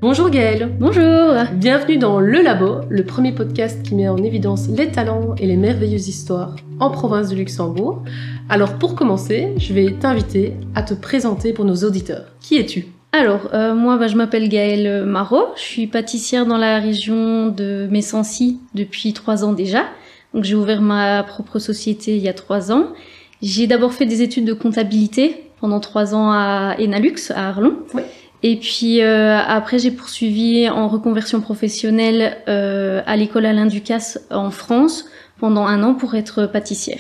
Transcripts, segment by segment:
Bonjour Gaëlle. Bonjour. Bienvenue dans Le Labo, le premier podcast qui met en évidence les talents et les merveilleuses histoires en province de Luxembourg. Alors pour commencer, je vais t'inviter à te présenter pour nos auditeurs. Qui es-tu ? Alors, moi, je m'appelle Gaëlle Marot. Je suis pâtissière dans la région de Messancy depuis 3 ans déjà. Donc, j'ai ouvert ma propre société il y a 3 ans. J'ai d'abord fait des études de comptabilité pendant 3 ans à Enalux, à Arlon. Oui. Et puis après, j'ai poursuivi en reconversion professionnelle à l'école Alain Ducasse en France pendant 1 an pour être pâtissière.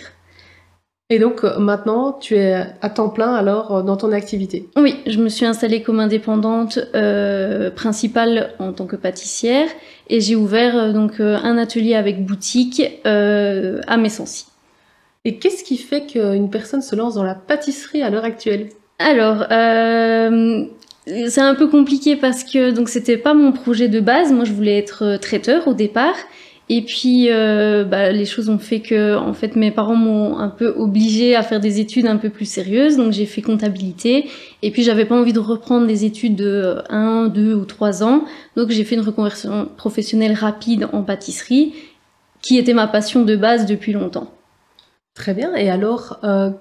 Et donc maintenant, tu es à temps plein alors dans ton activité ? Oui, je me suis installée comme indépendante principale en tant que pâtissière et j'ai ouvert donc un atelier avec boutique à Messancy. Et qu'est-ce qui fait qu'une personne se lance dans la pâtisserie à l'heure actuelle ? Alors, c'est un peu compliqué parce que donc c'était pas mon projet de base. Moi, je voulais être traiteur au départ. Et puis, les choses ont fait que, en fait, mes parents m'ont un peu obligée à faire des études un peu plus sérieuses. Donc, j'ai fait comptabilité. Et puis, j'avais pas envie de reprendre des études de 1, 2 ou 3 ans. Donc, j'ai fait une reconversion professionnelle rapide en pâtisserie, qui était ma passion de base depuis longtemps. Très bien. Et alors,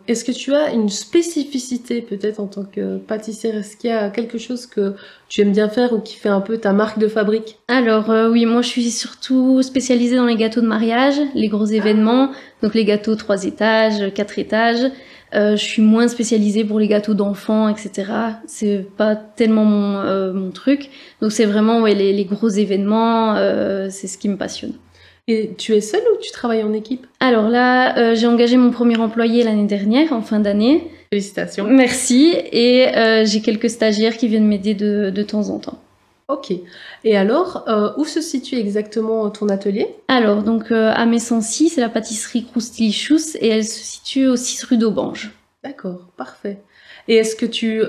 est-ce que tu as une spécificité peut-être en tant que pâtissière ? Est-ce qu'il y a quelque chose que tu aimes bien faire ou qui fait un peu ta marque de fabrique ? Alors oui, moi je suis surtout spécialisée dans les gâteaux de mariage, les gros événements, donc les gâteaux 3 étages, 4 étages. Je suis moins spécialisée pour les gâteaux d'enfants, etc. C'est pas tellement mon truc. Donc c'est vraiment les gros événements, c'est ce qui me passionne. Et tu es seule ou tu travailles en équipe ? Alors là, j'ai engagé mon premier employé l'année dernière, en fin d'année. Félicitations. Merci. Et j'ai quelques stagiaires qui viennent m'aider de temps en temps. Ok. Et alors, où se situe exactement ton atelier ? Alors, donc à Messancy, c'est la pâtisserie Croustillichous et elle se situe au 6 rue d'Aubange. D'accord, parfait. Et est-ce que tu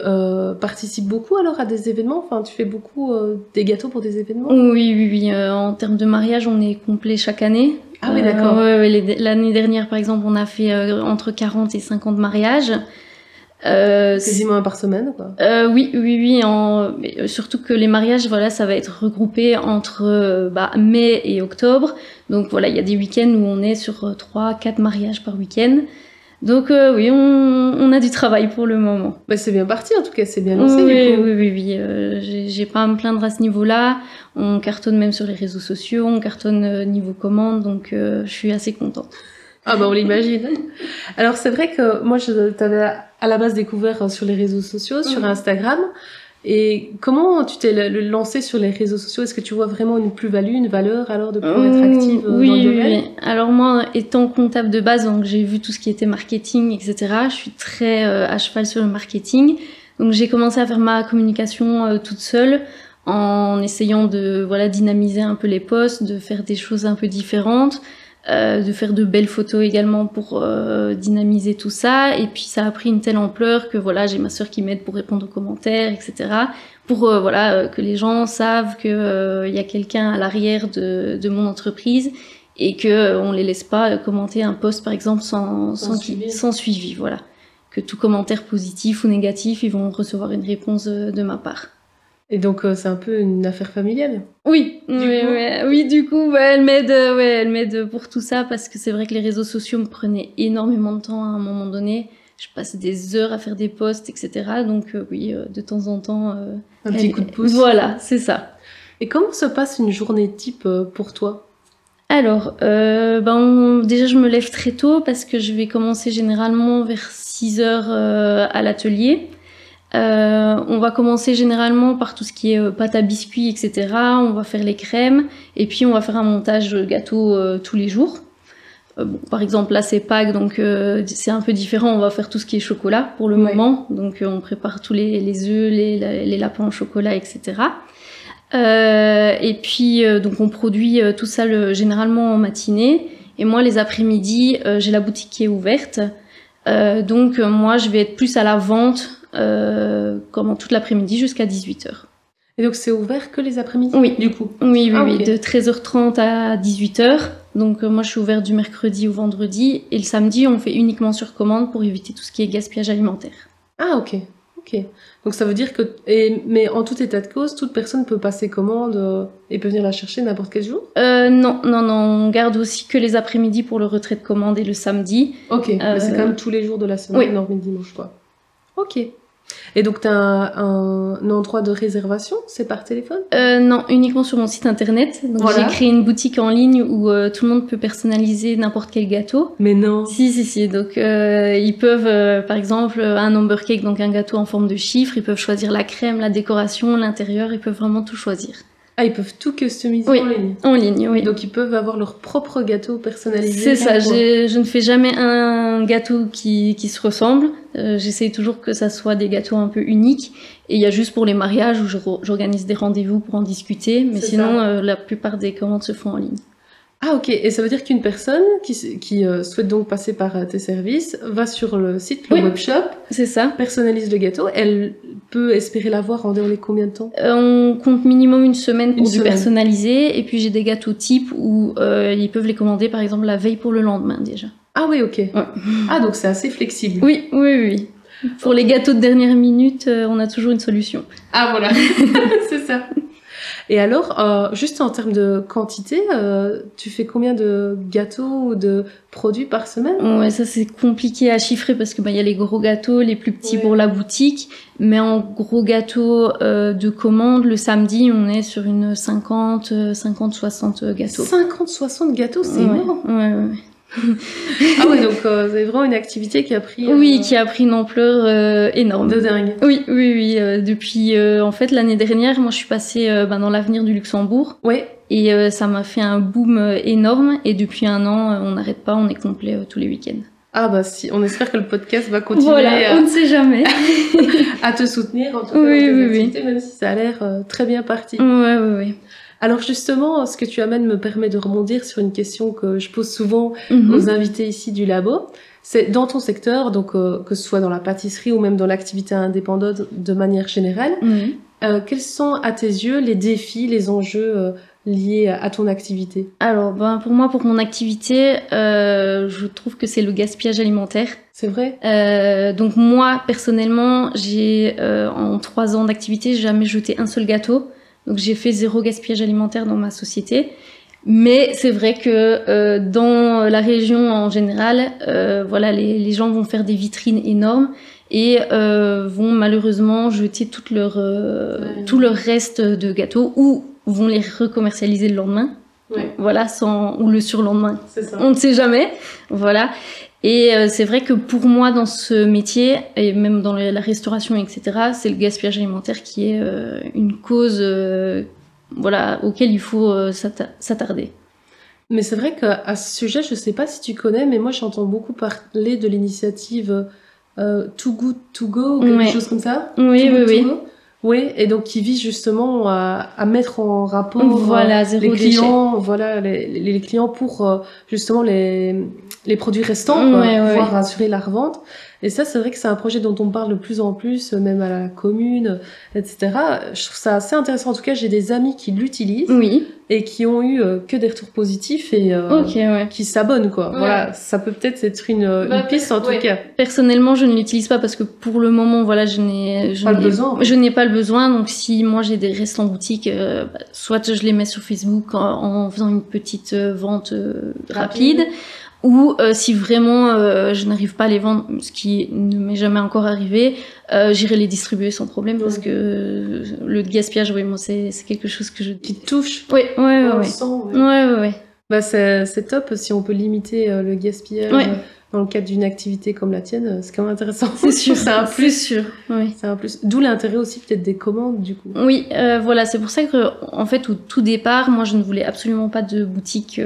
participes beaucoup alors à des événements ? Enfin, tu fais beaucoup des gâteaux pour des événements ? Oui. En termes de mariage, on est complet chaque année. Ah oui, d'accord. L'année dernière, par exemple, on a fait entre 40 et 50 mariages. Quasiment un par semaine, quoi. Oui. Surtout que les mariages, voilà, ça va être regroupé entre mai et octobre. Donc voilà, il y a des week-ends où on est sur 3-4 mariages par week-end. Donc oui, on a du travail pour le moment. Bah, c'est bien parti, en tout cas, c'est bien lancé. Oui. J'ai pas à me plaindre à ce niveau-là. On cartonne même sur les réseaux sociaux, on cartonne niveau commande, donc je suis assez contente. Ah bah on l'imagine. Alors c'est vrai que moi je t'avais à la base découvert sur les réseaux sociaux, sur Instagram. Et comment tu t'es lancée sur les réseaux sociaux ? Est-ce que tu vois vraiment une plus-value, une valeur alors de pouvoir être active dans le domaine ? Oui. Alors moi, étant comptable de base, donc j'ai vu tout ce qui était marketing, etc. Je suis très à cheval sur le marketing. Donc j'ai commencé à faire ma communication toute seule en essayant de dynamiser un peu les posts, de faire des choses un peu différentes. De faire de belles photos également pour dynamiser tout ça, et puis ça a pris une telle ampleur que j'ai ma sœur qui m'aide pour répondre aux commentaires, etc. Pour que les gens savent que y a quelqu'un à l'arrière de mon entreprise et que on les laisse pas commenter un post par exemple sans suivi, voilà. Que tout commentaire positif ou négatif, ils vont recevoir une réponse de ma part. Et donc c'est un peu une affaire familiale. Oui, du coup, elle m'aide pour tout ça parce que c'est vrai que les réseaux sociaux me prenaient énormément de temps à un moment donné. Je passe des heures à faire des posts, etc. Donc de temps en temps... un petit coup de pouce. Voilà, c'est ça. Et comment se passe une journée type pour toi ? Alors, déjà je me lève très tôt parce que je vais commencer généralement vers 6h à l'atelier. On va commencer généralement par tout ce qui est pâte à biscuits, etc. On va faire les crèmes et puis on va faire un montage gâteau tous les jours. Par exemple là c'est Pâques, donc c'est un peu différent. On va faire tout ce qui est chocolat pour le moment. Donc on prépare tous les œufs, les lapins au chocolat, etc. Et puis donc on produit tout ça généralement en matinée. Et moi les après-midi, j'ai la boutique qui est ouverte. Donc moi je vais être plus à la vente comme toute l'après-midi jusqu'à 18h. Et donc c'est ouvert que les après-midi ? Oui, du coup. Oui, Okay. De 13h30 à 18h. Donc moi je suis ouverte du mercredi au vendredi et le samedi on fait uniquement sur commande pour éviter tout ce qui est gaspillage alimentaire. Ah ok, Ok. Donc ça veut dire que, mais en tout état de cause, toute personne peut passer commande et peut venir la chercher n'importe quel jour? Non, on garde aussi que les après-midi pour le retrait de commande et le samedi. Ok, mais c'est quand même tous les jours de la semaine, oui. hormis le dimanche, quoi. Ok. Et donc, tu as un endroit de réservation? C'est par téléphone? Non, uniquement sur mon site internet. Donc, voilà. J'ai créé une boutique en ligne où tout le monde peut personnaliser n'importe quel gâteau. Mais non. Si. Donc, ils peuvent, par exemple, un Amber Cake, donc un gâteau en forme de chiffre. Ils peuvent choisir la crème, la décoration, l'intérieur. Ils peuvent vraiment tout choisir. Ah, ils peuvent tout customiser oui, en ligne? En ligne, oui. Donc, ils peuvent avoir leur propre gâteau personnalisé? C'est ça, je ne fais jamais un gâteau qui se ressemble. J'essaye toujours que ça soit des gâteaux un peu uniques. Et il y a juste pour les mariages où j'organise des rendez-vous pour en discuter. Mais sinon, la plupart des commandes se font en ligne. Ah ok, et ça veut dire qu'une personne qui souhaite donc passer par tes services va sur le site, le webshop, c'est ça, personnalise le gâteau, elle peut espérer l'avoir en les combien de temps? On compte minimum une semaine pour du personnaliser, et puis j'ai des gâteaux types où ils peuvent les commander par exemple la veille pour le lendemain déjà. Ah oui, ok. Ouais. Ah donc c'est assez flexible. Oui. Pour les gâteaux de dernière minute, on a toujours une solution. Ah voilà, c'est ça. Et alors, juste en termes de quantité, tu fais combien de gâteaux ou de produits par semaine? Ouais, ça c'est compliqué à chiffrer parce que y a les gros gâteaux, les plus petits pour la boutique, mais en gros gâteaux de commande, le samedi, on est sur une 50-60 gâteaux. 50-60 gâteaux, c'est énorme. Ouais. Ah ouais, donc c'est vraiment une activité qui a pris... qui a pris une ampleur énorme. De dingue. Oui. Depuis, en fait, l'année dernière, moi, je suis passée dans l'avenir du Luxembourg. Ouais. Et ça m'a fait un boom énorme. Et depuis un an, on n'arrête pas, on est complet tous les week-ends. Ah bah si, on espère que le podcast va continuer on ne sait jamais. à te soutenir, en tout cas, dans tes activités, même si ça a l'air très bien parti. Oui. Alors justement, ce que tu amènes me permet de rebondir sur une question que je pose souvent aux invités ici du labo. C'est dans ton secteur, donc que ce soit dans la pâtisserie ou même dans l'activité indépendante de manière générale, quels sont à tes yeux les défis, les enjeux liés à ton activité? Alors, pour moi, pour mon activité, je trouve que c'est le gaspillage alimentaire. C'est vrai. Donc moi, personnellement, j'ai en 3 ans d'activité, j'ai jamais jeté un seul gâteau. Donc j'ai fait 0 gaspillage alimentaire dans ma société. Mais c'est vrai que dans la région en général, les gens vont faire des vitrines énormes et vont malheureusement jeter tout leur reste de gâteaux ou vont les recommercialiser le lendemain. Ouais. Voilà, ou le surlendemain. C'est ça. On ne sait jamais. Voilà. Et c'est vrai que pour moi, dans ce métier, et même dans la restauration, etc., c'est le gaspillage alimentaire qui est une cause auquel il faut s'attarder. Mais c'est vrai qu'à ce sujet, je ne sais pas si tu connais, mais moi j'entends beaucoup parler de l'initiative Too Good To Go, ou quelque chose comme ça. Oui. Oui, et donc qui vise justement à mettre en rapport les clients, les clients pour justement les produits restants, pouvoir assurer la revente. Et ça, c'est vrai que c'est un projet dont on parle de plus en plus, même à la commune, etc. Je trouve ça assez intéressant. En tout cas, j'ai des amis qui l'utilisent et qui ont eu que des retours positifs et qui s'abonnent, quoi. Ouais. Voilà, ça peut peut-être être une piste en tout cas. Personnellement, je ne l'utilise pas parce que pour le moment, je n'ai pas le besoin. Donc, si moi j'ai des restes en boutique, soit je les mets sur Facebook en faisant une petite vente rapide. Ou si vraiment je n'arrive pas à les vendre, ce qui ne m'est jamais encore arrivé, j'irai les distribuer sans problème parce que le gaspillage, moi c'est quelque chose que qui te touche. Oui. Bah c'est top si on peut limiter le gaspillage dans le cadre d'une activité comme la tienne, c'est quand même intéressant. C'est sûr, c'est un plus. C'est sûr. Oui. C'est un plus. D'où l'intérêt aussi peut-être des commandes du coup. Oui, c'est pour ça que en fait au tout départ, moi je ne voulais absolument pas de boutique.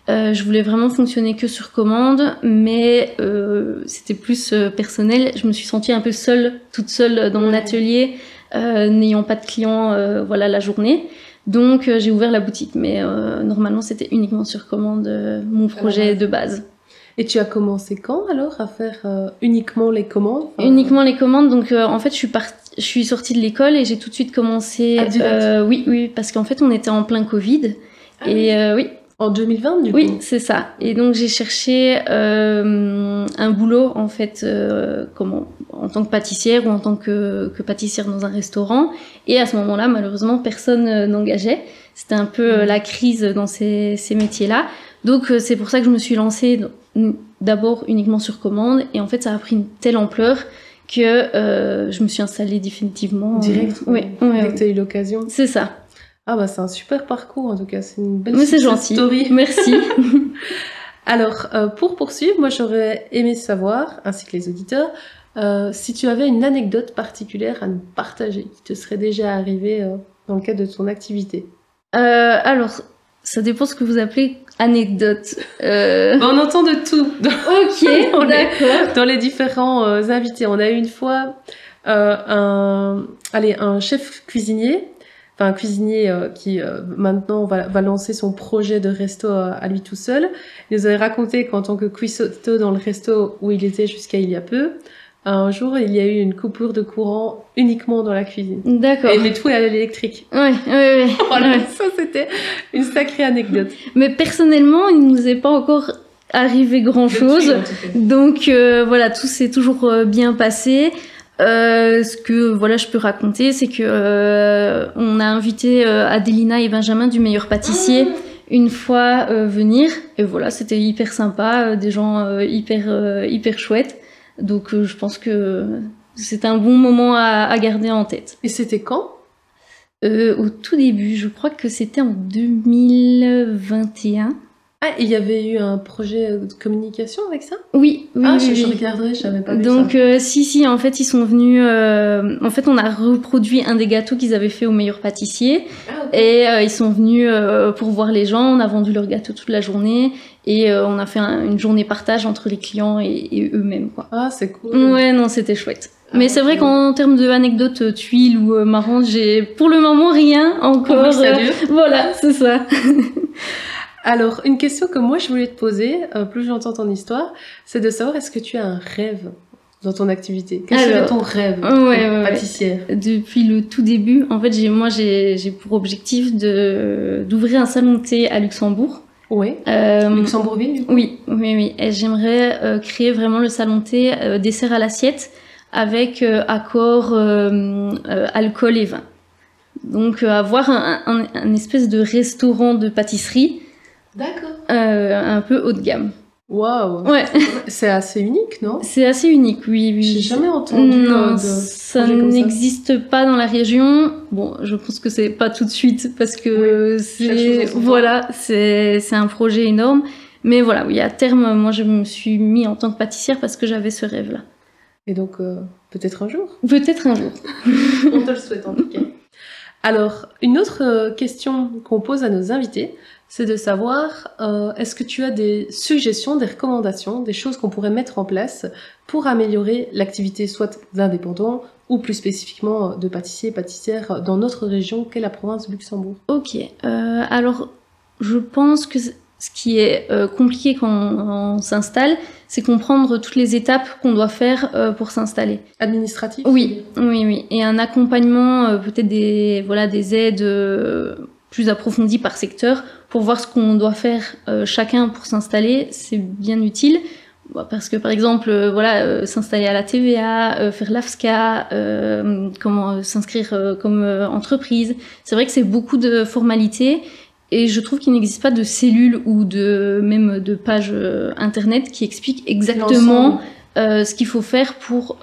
Je voulais vraiment fonctionner que sur commande, mais c'était plus personnel. Je me suis sentie un peu toute seule dans mon atelier, n'ayant pas de clients la journée. Donc j'ai ouvert la boutique, mais normalement c'était uniquement sur commande mon projet de base. Et tu as commencé quand alors à faire uniquement les commandes? Uniquement les commandes, donc en fait je suis sortie de l'école et j'ai tout de suite commencé. Oui, parce qu'en fait on était en plein Covid. Et En 2020, du coup? Oui, c'est ça. Et donc j'ai cherché un boulot en fait, en tant que pâtissière ou en tant que pâtissière dans un restaurant. Et à ce moment-là, malheureusement, personne n'engageait. C'était un peu la crise dans ces métiers-là. Donc c'est pour ça que je me suis lancée d'abord uniquement sur commande. Et en fait, ça a pris une telle ampleur que je me suis installée définitivement. Direct, oui, dès que tu as eu l'occasion. C'est ça. Ah bah c'est un super parcours en tout cas, c'est une belle c'est gentil. Story. Merci. Alors pour poursuivre, moi j'aurais aimé savoir, ainsi que les auditeurs, si tu avais une anecdote particulière à nous partager, qui te serait déjà arrivée dans le cadre de ton activité. Alors, ça dépend ce que vous appelez anecdote. On entend de tout. Ok, d'accord. Dans les différents invités, on a eu une fois un chef cuisinier. Enfin, un cuisinier qui maintenant va lancer son projet de resto à lui tout seul. Il nous avait raconté qu'en tant que cuistot dans le resto où il était jusqu'à il y a peu, un jour il y a eu une coupure de courant uniquement dans la cuisine. D'accord. Mais tout est à l'électrique. Oui. Voilà, ça c'était une sacrée anecdote. Mais personnellement, il ne nous est pas encore arrivé grand-chose. Donc voilà, tout s'est toujours bien passé. Ce que voilà je peux raconter, c'est que on a invité Adelina et Benjamin du Meilleur Pâtissier une fois venir, et voilà, c'était hyper sympa, des gens hyper chouettes. Donc je pense que c'est un bon moment à garder en tête. Et c'était quand? Au tout début, je crois que c'était en 2021. Ah, il y avait eu un projet de communication avec ça? Oui. Je regarderai, je savais pas. Donc si, en fait, ils sont venus. En fait, on a reproduit un des gâteaux qu'ils avaient fait au Meilleur Pâtissier, et ils sont venus pour voir les gens. On a vendu leurs gâteaux toute la journée, et on a fait une journée partage entre les clients et eux-mêmes, quoi. Ah, c'est cool. Ouais, non, c'était chouette. Mais c'est vrai qu'en termes d'anecdotes tuiles ou marrantes, j'ai pour le moment rien encore. Voilà, c'est ça. Alors, une question que moi je voulais te poser, plus j'entends ton histoire, c'est de savoir est-ce que tu as un rêve dans ton activité? Quel serait ton rêve pâtissière? Depuis le tout début, en fait, j'ai pour objectif d'ouvrir un salon de thé à Luxembourg. Oui. Luxembourgville, du coup? Oui. Et j'aimerais créer vraiment le salon de thé dessert à l'assiette avec accord alcool et vin. Donc avoir un espèce de restaurant de pâtisserie. D'accord. Un peu haut de gamme. Waouh. Ouais. C'est assez unique, non? C'est assez unique, oui. J'ai jamais entendu ça n'existe pas dans la région. Bon, je pense que c'est pas tout de suite parce que c'est un projet énorme. Mais voilà, oui, à terme, moi je me suis mis en tant que pâtissière parce que j'avais ce rêve-là. Et donc, peut-être un jour? Peut-être un jour. On te le souhaite en tout cas. Alors, une autre question qu'on pose à nos invités, c'est de savoir, est-ce que tu as des suggestions, des recommandations, des choses qu'on pourrait mettre en place pour améliorer l'activité soit d'indépendants ou plus spécifiquement de pâtissiers et pâtissières dans notre région qu'est la province de Luxembourg? Ok, alors je pense que ce qui est compliqué quand on s'installe, c'est comprendre toutes les étapes qu'on doit faire pour s'installer. Administratif? Oui. Et un accompagnement, peut-être des aides plus approfondies par secteur pour voir ce qu'on doit faire chacun pour s'installer, c'est bien utile. Parce que par exemple, s'installer à la TVA, faire l'AFSCA, comment s'inscrire comme entreprise, c'est vrai que c'est beaucoup de formalités. Et je trouve qu'il n'existe pas de cellule ou même de page internet qui explique exactement ce qu'il faut faire pour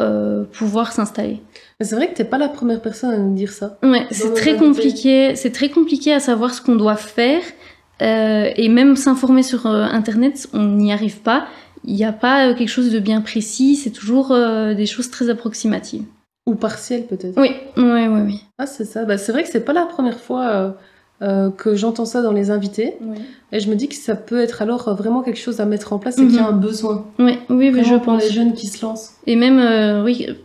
pouvoir s'installer. Mais c'est vrai que t'es pas la première personne à nous dire ça. Ouais, c'est très compliqué. C'est très compliqué à savoir ce qu'on doit faire. Et même s'informer sur internet, on n'y arrive pas. Il n'y a pas quelque chose de bien précis. C'est toujours des choses très approximatives. Ou partielles peut-être. Oui. Ah, c'est ça. Bah, c'est vrai que c'est pas la première fois que j'entends ça dans les invités. Oui. Et je me dis que ça peut être alors vraiment quelque chose à mettre en place et qu'il y a un besoin. Oui, je pense. Pour les jeunes qui se lancent. Et même,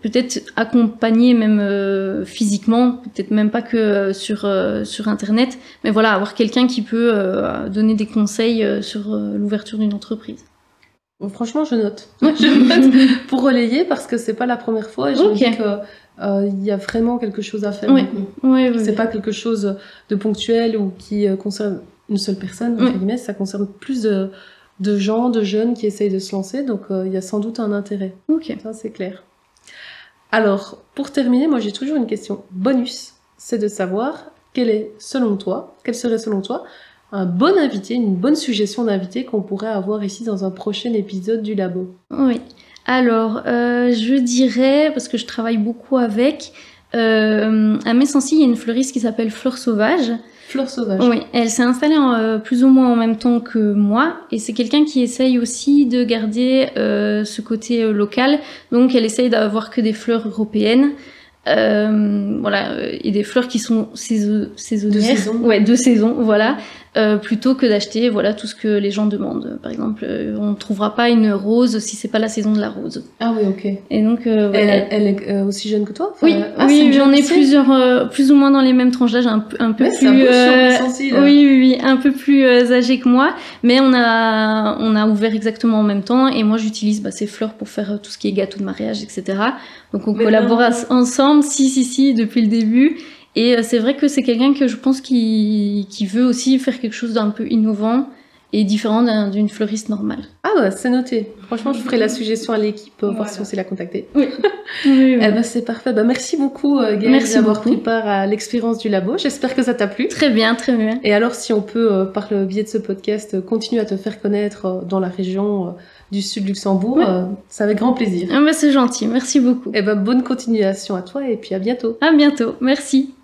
peut-être accompagner même physiquement, peut-être même pas que sur Internet, mais voilà, avoir quelqu'un qui peut donner des conseils sur l'ouverture d'une entreprise. Bon, franchement, je note. Je note pour relayer parce que c'est pas la première fois et je me dis que il y a vraiment quelque chose à faire. Oui. C'est pas quelque chose de ponctuel ou qui concerne une seule personne, entre guillemets, ça concerne plus de gens, de jeunes qui essayent de se lancer, donc il y a sans doute un intérêt. Ok. Ça, c'est clair. Alors, pour terminer, moi j'ai toujours une question bonus, c'est de savoir quel serait selon toi un bon invité, une bonne suggestion d'invité qu'on pourrait avoir ici dans un prochain épisode du Labo. Oui. Alors, je dirais, parce que je travaille beaucoup avec, à Messancy, il y a une fleuriste qui s'appelle Fleur Sauvage. Fleur Sauvage. Oui, elle s'est installée plus ou moins en même temps que moi, et c'est quelqu'un qui essaye aussi de garder ce côté local. Donc, elle essaye d'avoir que des fleurs européennes. Voilà, et des fleurs qui sont saisonnières. De saison. Ouais, de saison, voilà. Plutôt que d'acheter, voilà, tout ce que les gens demandent. Par exemple, on ne trouvera pas une rose si c'est pas la saison de la rose. Ah oui, ok. Et donc, voilà. Elle est aussi jeune que toi? Enfin, Oui, oui, j'en ai plusieurs, plus ou moins dans les mêmes tranches d'âge, un peu plus. C'est un peu sensible. Oui, un peu plus âgée que moi, mais on a ouvert exactement en même temps, et moi j'utilise ces fleurs pour faire tout ce qui est gâteau de mariage, etc. Donc on collabore ensemble, si, depuis le début. Et c'est vrai que c'est quelqu'un que je pense qui veut aussi faire quelque chose d'un peu innovant et différent d'une fleuriste normale. Ah ouais, c'est noté. Franchement, je ferai la suggestion à l'équipe, voir si on sait la contacter. Oui. Eh ben, c'est parfait. Merci beaucoup, Gaëlle, d'avoir pris part à l'expérience du Labo. J'espère que ça t'a plu. Très bien, très bien. Et alors, si on peut, par le biais de ce podcast, continuer à te faire connaître dans la région du Sud Luxembourg, c'est avec grand plaisir. C'est gentil, merci beaucoup. Eh ben, bonne continuation à toi et puis à bientôt. À bientôt, merci.